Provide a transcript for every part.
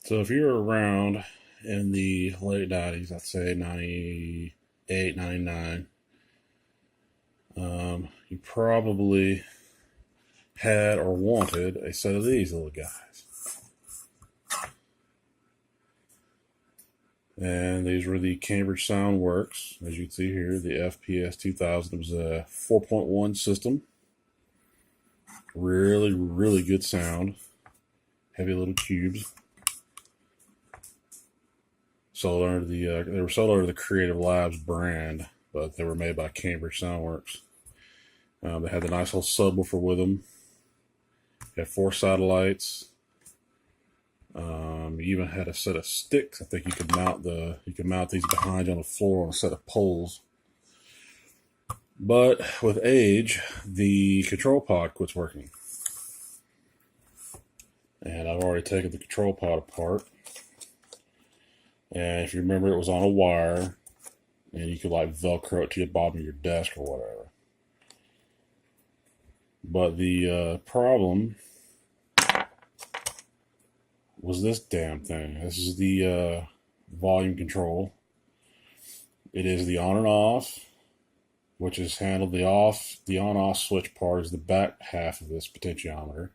So if you were around in the late 90s, I'd say 98, 99, you probably had or wanted a set of these little guys. And these were the Cambridge Soundworks, as you can see here, the FPS2000. It was a 4.1 system. Really, really good sound. Heavy little cubes. Sold under they were sold under the Creative Labs brand, but they were made by Cambridge Soundworks. They had the nice little subwoofer with them. They had 4 satellites. You even had a set of sticks. I think you could mount these behind you on the floor on a set of poles. But with age, the control pod quits working. And I've already taken the control pod apart. And if you remember, it was on a wire, and you could like Velcro it to the bottom of your desk or whatever. But the problem was this damn thing. This is the volume control. It is the on and off, which is handled. The on-off switch part is the back half of this potentiometer.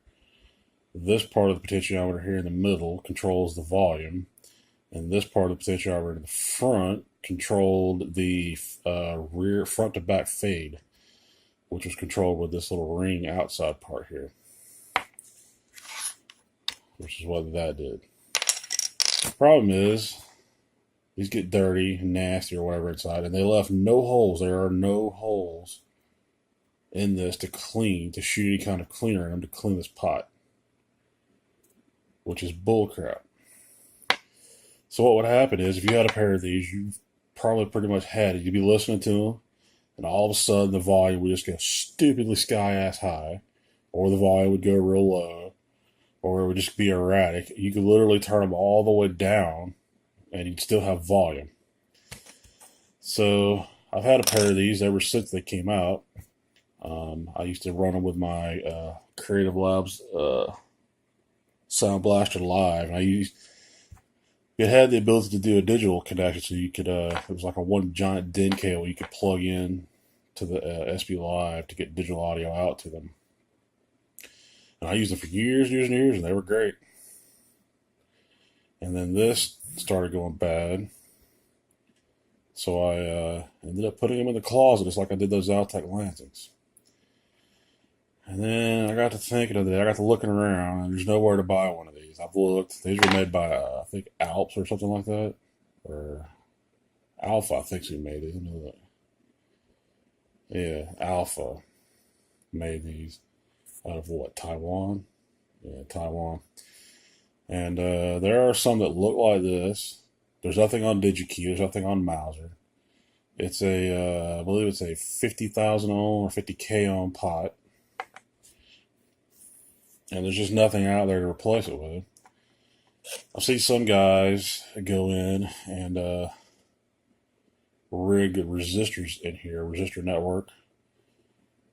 This part of the potentiometer here in the middle controls the volume, and this part of the potentiometer in the front controlled the rear front to back fade, which was controlled with this little ring outside part here, which is what that did. The problem is these get dirty and nasty or whatever inside, and they left no holes. There are no holes in this to shoot any kind of cleaner in them to clean this pot, which is bullcrap. So what would happen is, if you had a pair of these, you probably pretty much had it. You'd be listening to them, and all of a sudden the volume would just go stupidly sky-ass high, or the volume would go real low, or it would just be erratic. You could literally turn them all the way down, and you'd still have volume. So I've had a pair of these ever since they came out. I used to run them with my Creative Labs Sound Blaster Live, and it had the ability to do a digital connection, so you could, it was like a one giant DIN cable you could plug in to the SB Live to get digital audio out to them. And I used them for years and years, and they were great. And then this started going bad, so I ended up putting them in the closet, just like I did those Altec Lansings. And then I got to thinking of it. I got to looking around, and there's nowhere to buy one of these. I've looked. These were made by, I think, Alps or something like that. Or Alpha, I think, who made these. Yeah, Alpha made these out of what, Taiwan? Yeah, Taiwan. And there are some that look like this. There's nothing on DigiKey. There's nothing on Mauser. It's I believe it's a 50,000 ohm or 50K ohm pot. And there's just nothing out there to replace it with. I've seen some guys go in and rig resistors in here, resistor network.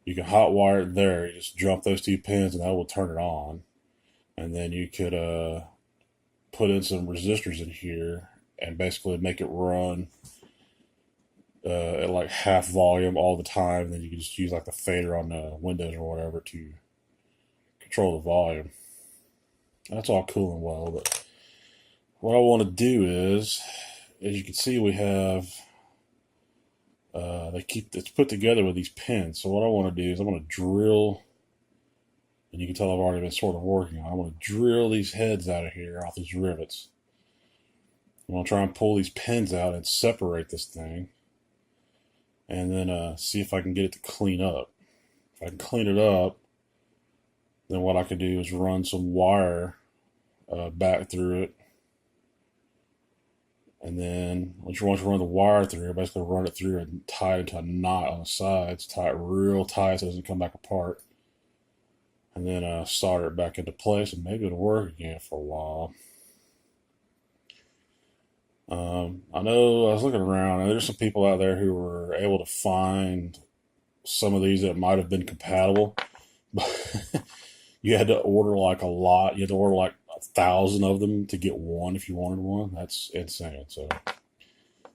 You can hot wire it there. You just jump those 2 pins and that will turn it on. And then you could put in some resistors in here and basically make it run at like half volume all the time. Then you can just use like the fader on the Windows or whatever to control the volume. That's all cool and well, but what I want to do is, as you can see, we have it's put together with these pins. So what I want to do is I'm going to drill, and you can tell I've already been sort of working on it. I'm going to drill these heads out of here, off these rivets. I'm going to try and pull these pins out and separate this thing, and then see if I can get it to clean up. If I can clean it up, then what I can do is run some wire back through it. And then once you run the wire through, basically run it through and tie it into a knot on the sides. Tie it real tight so it doesn't come back apart. And then solder it back into place, and maybe it'll work again for a while. I know I was looking around, and there's some people out there who were able to find some of these that might have been compatible. But you had to order like a lot. You had to order like 1,000 of them to get one if you wanted one. That's insane. So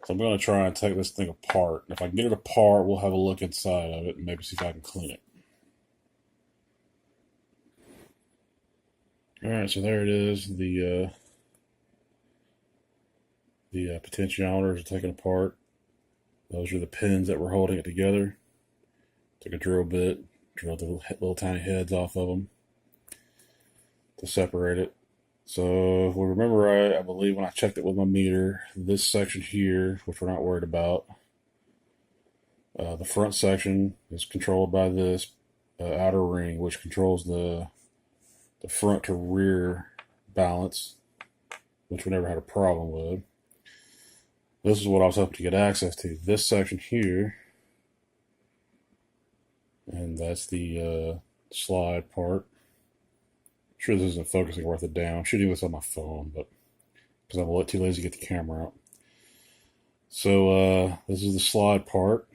I'm going to try and take this thing apart. If I can get it apart, we'll have a look inside of it and maybe see if I can clean it. Alright, so there it is. The potentiometers are taken apart. Those are the pins that were holding it together. Took a drill bit, drilled the little tiny heads off of them to separate it. So if we remember right, I believe when I checked it with my meter, this section here, which we're not worried about, the front section is controlled by this outer ring, which controls the front to rear balance, which we never had a problem with. This is what I was hoping to get access to. This section here, and that's the slide part. I'm sure this isn't focusing worth it down. I'm shooting this on my phone, but because I'm a little too lazy to get the camera out. So this is the slide part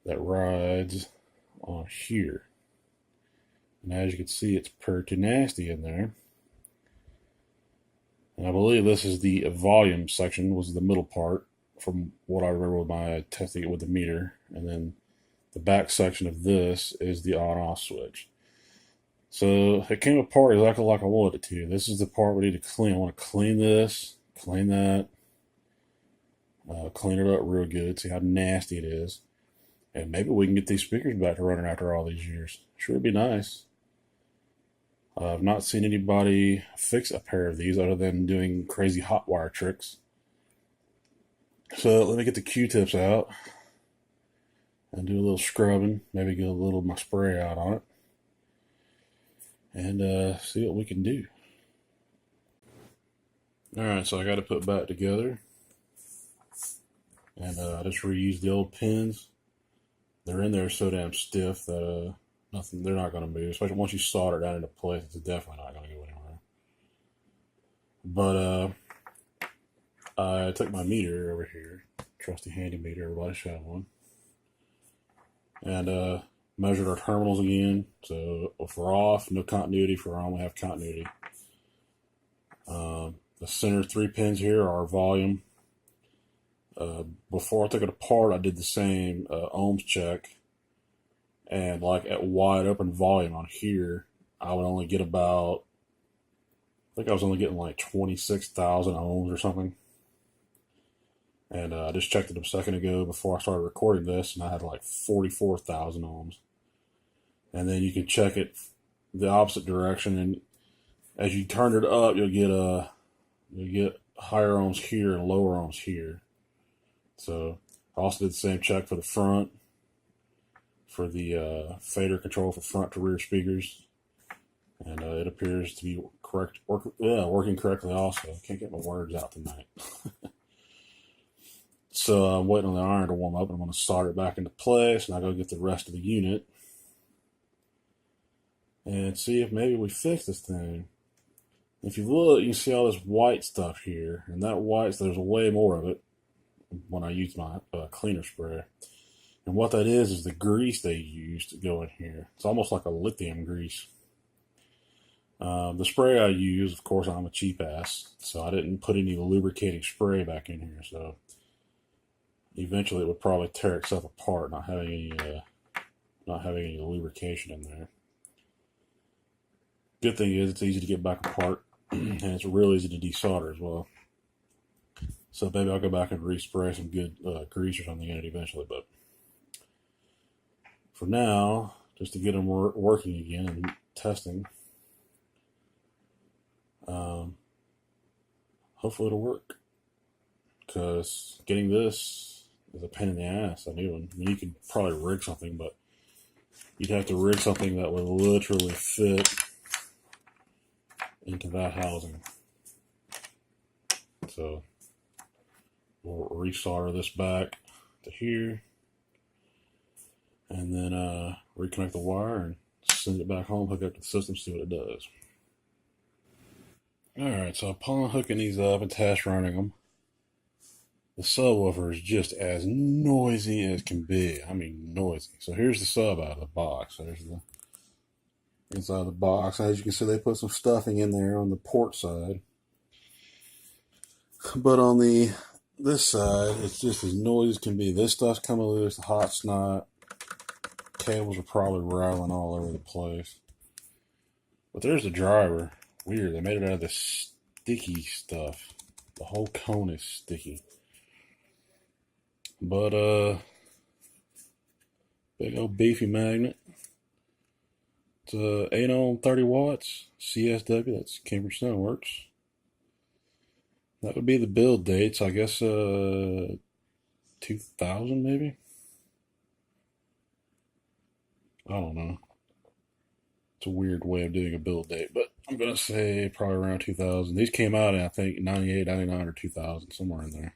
that rides on here. And as you can see, it's pretty nasty in there. And I believe this is the volume section, was the middle part, from what I remember with my testing it with the meter. And then the back section of this is the on-off switch. So it came apart exactly like I wanted it to. This is the part we need to clean. I want to clean this, clean that, clean it up real good, see how nasty it is. And maybe we can get these speakers back to running after all these years. Sure would be nice. I've not seen anybody fix a pair of these other than doing crazy hot wire tricks. So let me get the Q-tips out and do a little scrubbing. Maybe get a little of my spray out on it. And see what we can do. Alright, so I got it put back together. And I just reused the old pins. They're in there so damn stiff that nothing, they're not going to move. Especially once you solder it down into place, it's definitely not going to go anywhere. But I took my meter over here, trusty handy meter, everybody should have one, and measured our terminals again. So if we're off, no continuity. If we're on, we have continuity. The center 3 pins here are our volume. Before I took it apart, I did the same ohms check. And like at wide open volume on here, I would only get about, I think I was only getting like 26,000 ohms or something. And I just checked it a second ago before I started recording this, and I had like 44,000 ohms. And then you can check it the opposite direction, and as you turn it up, you'll get higher ohms here and lower ohms here. So I also did the same check for the front, for the fader control for front to rear speakers, and it appears to be working correctly also. I can't get my words out tonight. So I'm waiting on the iron to warm up, and I'm going to solder it back into place, and I'll go get the rest of the unit and see if maybe we fix this thing. If you look, you can see all this white stuff here, and that white, there's way more of it when I use my cleaner spray. And what that is the grease they use to go in here. It's almost like a lithium grease. The spray I use, of course, I'm a cheap ass, so I didn't put any lubricating spray back in here. So eventually it would probably tear itself apart, not having any lubrication in there. Good thing is it's easy to get back apart, and it's real easy to desolder as well. So maybe I'll go back and respray some good grease or something in it eventually, but for now, just to get them working again and testing, hopefully it'll work, because getting this is a pain in the ass, a new one. I mean, you could probably rig something, but you'd have to rig something that would literally fit into that housing. So we'll resolder this back to here, and then reconnect the wire and send it back home, hook up to the system, see what it does. Alright, so upon hooking these up and test running them, the subwoofer is just as noisy as can be. I mean, noisy. So here's the sub out of the box. There's inside the box. As you can see, they put some stuffing in there on the port side. But on this side, it's just as noisy as can be. This stuff's coming loose, the hot snot. Cables are probably rattling all over the place. But there's the driver. Weird, they made it out of this sticky stuff. The whole cone is sticky. But, big old beefy magnet. It's 8 ohm, 30 watts, CSW, that's Cambridge Soundworks. That would be the build dates, I guess 2000 maybe? I don't know. It's a weird way of doing a build date, but I'm going to say probably around 2000. These came out in, I think, 98, 99, or 2000, somewhere in there.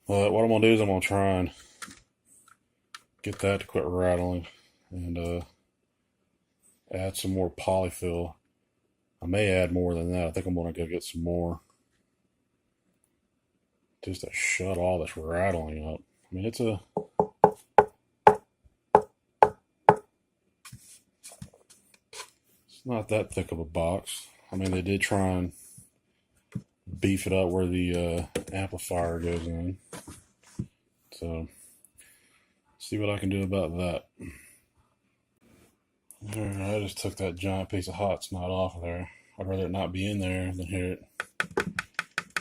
But what I'm going to do is I'm going to try and get that to quit rattling and add some more polyfill. I may add more than that. I think I'm going to go get some more just to shut all this rattling up. I mean, it's not that thick of a box. I mean, they did try and beef it up where the amplifier goes in. So, see what I can do about that. Alright, I just took that giant piece of hot snot off of there. I'd rather it not be in there than hear it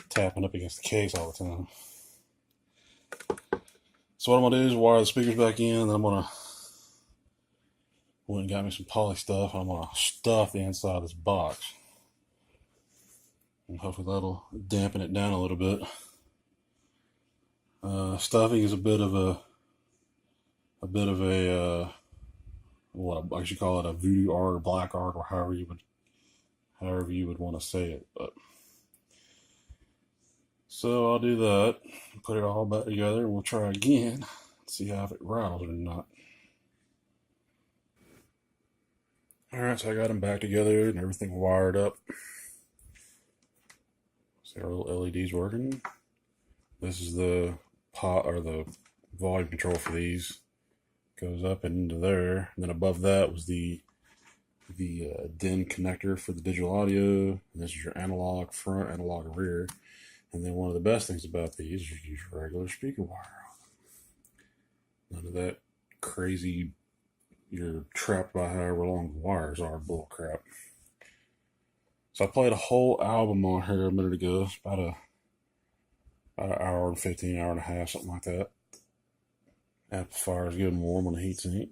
tapping up against the case all the time. So what I'm going to do is wire the speakers back in, and then I'm going to went and got me some poly stuff, and I'm going to stuff the inside of this box. And hopefully that'll dampen it down a little bit. Stuffing is a bit of a what I should call it, a voodoo art or black art, or however you would want to say it. But so I'll do that, put it all back together, and we'll try again, see how if it rattles or not. Alright, so I got them back together and everything wired up. See our little LEDs working. This is the pot or the volume control for these. Goes up and into there. And then above that was the DIN connector for the digital audio. And this is your analog front, analog rear. And then one of the best things about these is you use regular speaker wire on them. None of that crazy, you're trapped by however long the wires are, bull crap. So I played a whole album on here a minute ago. It's about an hour and 15, hour and a half, something like that. Amplifier is getting warm on the heatsink.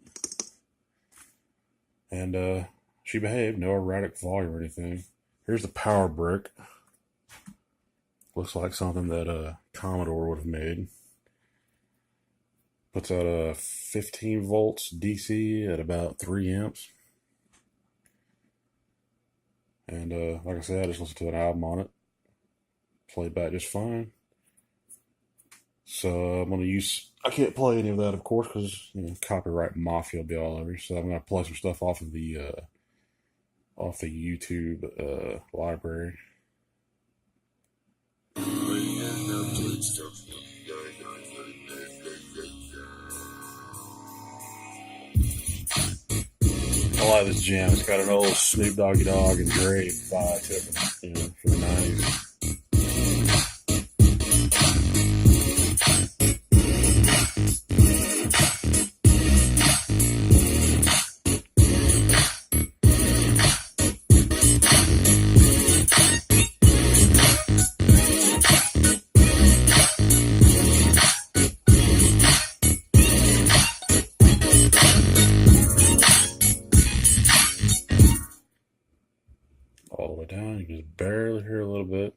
And she behaved, no erratic volume or anything. Here's the power brick. Looks like something that Commodore would have made. Puts out 15 volts DC at about 3 amps. And like I said, I just listened to an album on it. Played back just fine. So I'm going to use, I can't play any of that, of course, because copyright mafia will be all over. So I'm going to play some stuff off of the YouTube library. I like this jam. It's got an old Snoop Doggy Dogg and Dre vibe to it, from the 90s. All the way down, you can just barely hear a little bit.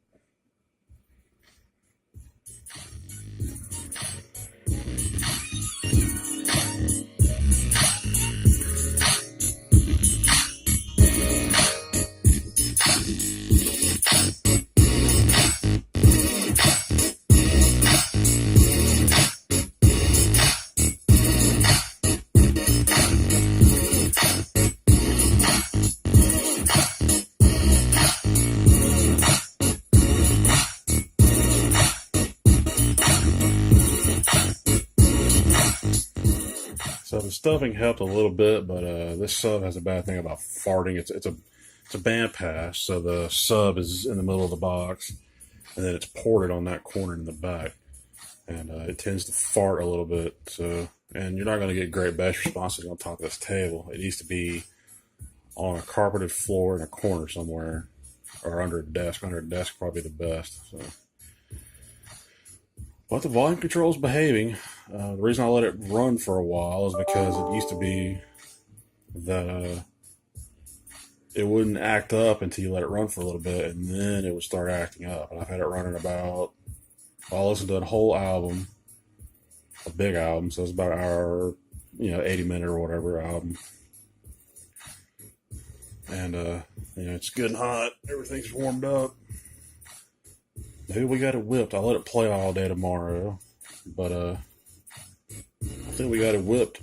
So the stuffing helped a little bit, but this sub has a bad thing about farting. It's a bandpass, so the sub is in the middle of the box, and then it's ported on that corner in the back, and it tends to fart a little bit. So, and you're not going to get great bass responses on top of this table. It needs to be on a carpeted floor in a corner somewhere, or under a desk. Under a desk probably the best. So. But the volume control is behaving. The reason I let it run for a while is because it used to be that it wouldn't act up until you let it run for a little bit, and then it would start acting up. And I've had it running about, I listened to a whole album, a big album, so it's about an hour, 80-minute or whatever album. And, it's good and hot. Everything's warmed up. Maybe we got it whipped. I'll let it play all day tomorrow. But I think we got it whipped.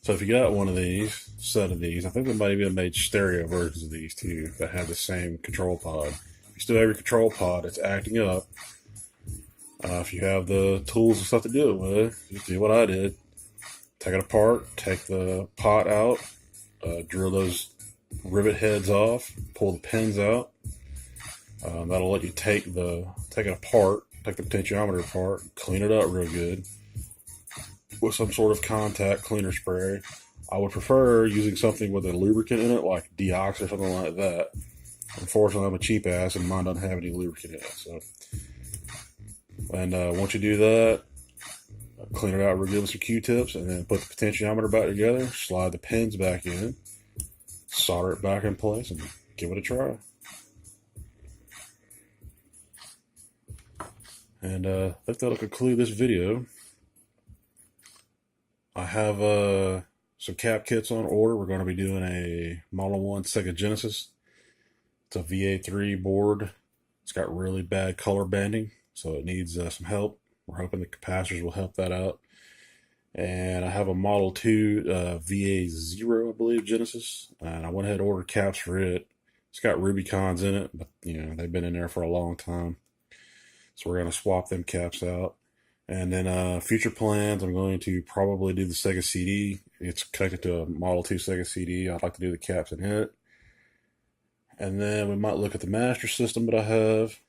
So if you got one of these, set of these, I think they might even made stereo versions of these too that have the same control pod. If you still have your control pod, it's acting up. If you have the tools and stuff to do it with, just do what I did. Take it apart, take the pot out, drill those rivet heads off, pull the pins out. That'll let you take it apart, take the potentiometer apart, clean it up real good with some sort of contact cleaner spray. I would prefer using something with a lubricant in it, like Deox or something like that. Unfortunately, I'm a cheap ass and mine doesn't have any lubricant in it. So, and once you do that, clean it out real good with some Q-tips, and then put the potentiometer back together, slide the pins back in, solder it back in place, and give it a try. And I think that'll conclude this video. I have some cap kits on order. We're going to be doing a Model 1 Sega Genesis. It's a VA3 board. It's got really bad color banding, so it needs some help. We're hoping the capacitors will help that out. And I have a Model 2 VA0, I believe, Genesis. And I went ahead and ordered caps for it. It's got Rubicons in it, but they've been in there for a long time. So we're going to swap them caps out. And then future plans, I'm going to probably do the Sega CD. It's connected to a Model 2 Sega CD. I'd like to do the caps in it. And then we might look at the master system that I have.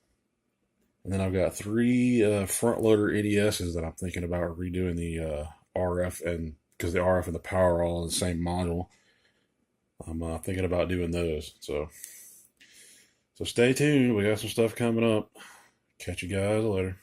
And then I've got 3 front loader NESs that I'm thinking about redoing the RF, and because the RF and the power are all in the same module. I'm thinking about doing those. So stay tuned. We got some stuff coming up. Catch you guys later.